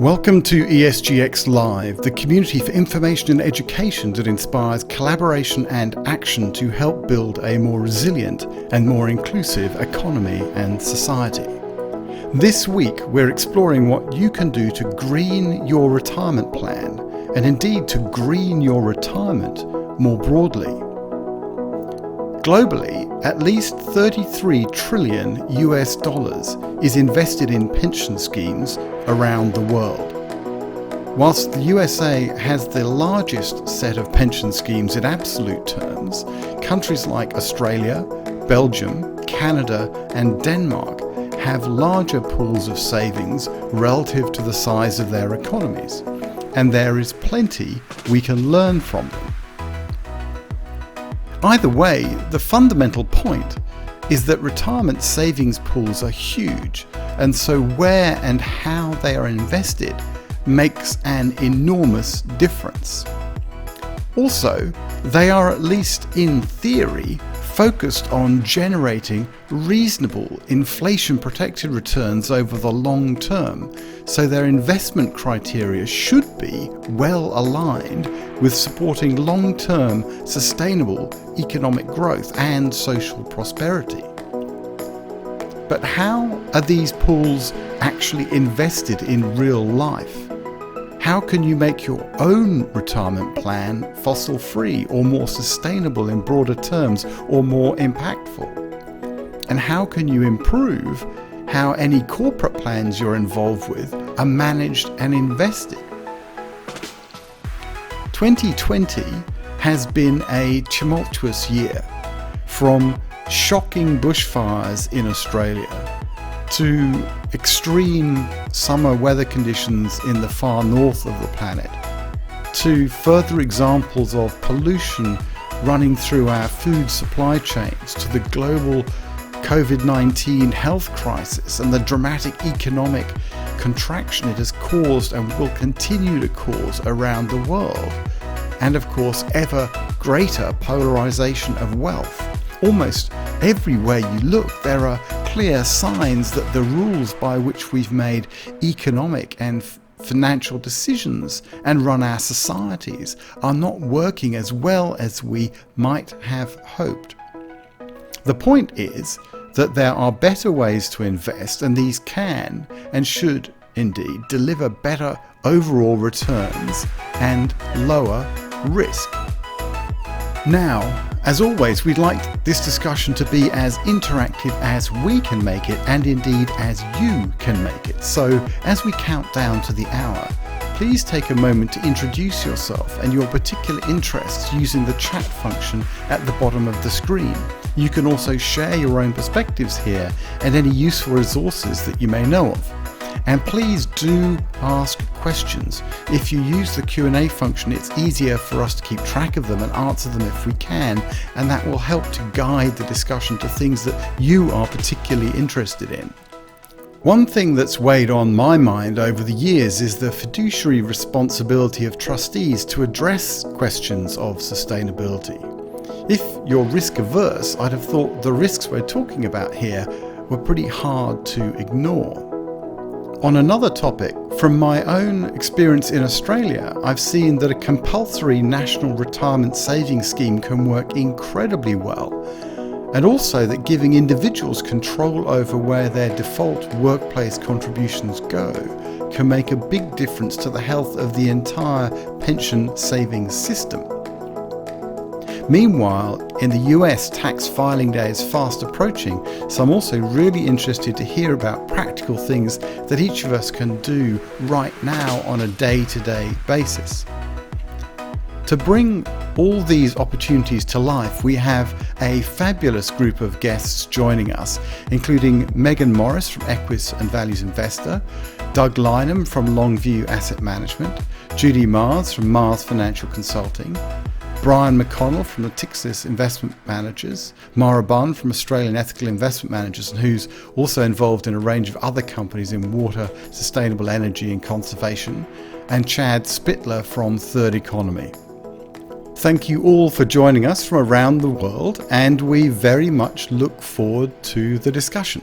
Welcome to ESGX Live, the community for information and education that inspires collaboration and action to help build a more resilient and more inclusive economy and society. This week we're exploring what you can do to green your retirement plan, and indeed to green your retirement more broadly. Globally, at least $33 trillion is invested in pension schemes around the world. Whilst the USA has the largest set of pension schemes in absolute terms, countries like Australia, Belgium, Canada and Denmark have larger pools of savings relative to the size of their economies, and there is plenty we can learn from them. Either way, the fundamental point is that retirement savings pools are huge, and so where and how they are invested makes an enormous difference. Also, they are, at least in theory, focused on generating reasonable inflation-protected returns over the long term, so their investment criteria should be well aligned with supporting long-term sustainable economic growth and social prosperity. But how are these pools actually invested in real life? How can you make your own retirement plan fossil-free or more sustainable in broader terms or more impactful? And how can you improve how any corporate plans you're involved with are managed and invested? 2020 has been a tumultuous year, from shocking bushfires in Australia to extreme summer weather conditions in the far north of the planet, to further examples of pollution running through our food supply chains, to the global COVID-19 health crisis and the dramatic economic contraction it has caused and will continue to cause around the world, and of course ever greater polarization of wealth. Almost everywhere you look, there are clear signs that the rules by which we've made economic and financial decisions and run our societies are not working as well as we might have hoped. The point is that there are better ways to invest, and these can and should indeed deliver better overall returns and lower risk. Now, as always, we'd like this discussion to be as interactive as we can make it, and indeed as you can make it. So as we count down to the hour, please take a moment to introduce yourself and your particular interests using the chat function at the bottom of the screen. You can also share your own perspectives here and any useful resources that you may know of. And please do ask questions. If you use the Q&A function, it's easier for us to keep track of them and answer them if we can, and that will help to guide the discussion to things that you are particularly interested in. One thing that's weighed on my mind over the years is the fiduciary responsibility of trustees to address questions of sustainability. If you're risk averse, I'd have thought the risks we're talking about here were pretty hard to ignore. On another topic, from my own experience in Australia, I've seen that a compulsory national retirement savings scheme can work incredibly well, and also that giving individuals control over where their default workplace contributions go can make a big difference to the health of the entire pension savings system. Meanwhile, in the US, tax filing day is fast approaching, so I'm also really interested to hear about practical things that each of us can do right now on a day-to-day basis. To bring all these opportunities to life, we have a fabulous group of guests joining us, including Megan Morrice from EQUIS and Values Investor, Doug Lynham from Longview Asset Management, Judy from Mars Financial Consulting, Brian McConnell from the Natixis Investment Managers, Mara Bunn from Australian Ethical Investment Managers, and who's also involved in a range of other companies in water, sustainable energy and conservation, and Chad Spittler from Third Economy. Thank you all for joining us from around the world, and we very much look forward to the discussion.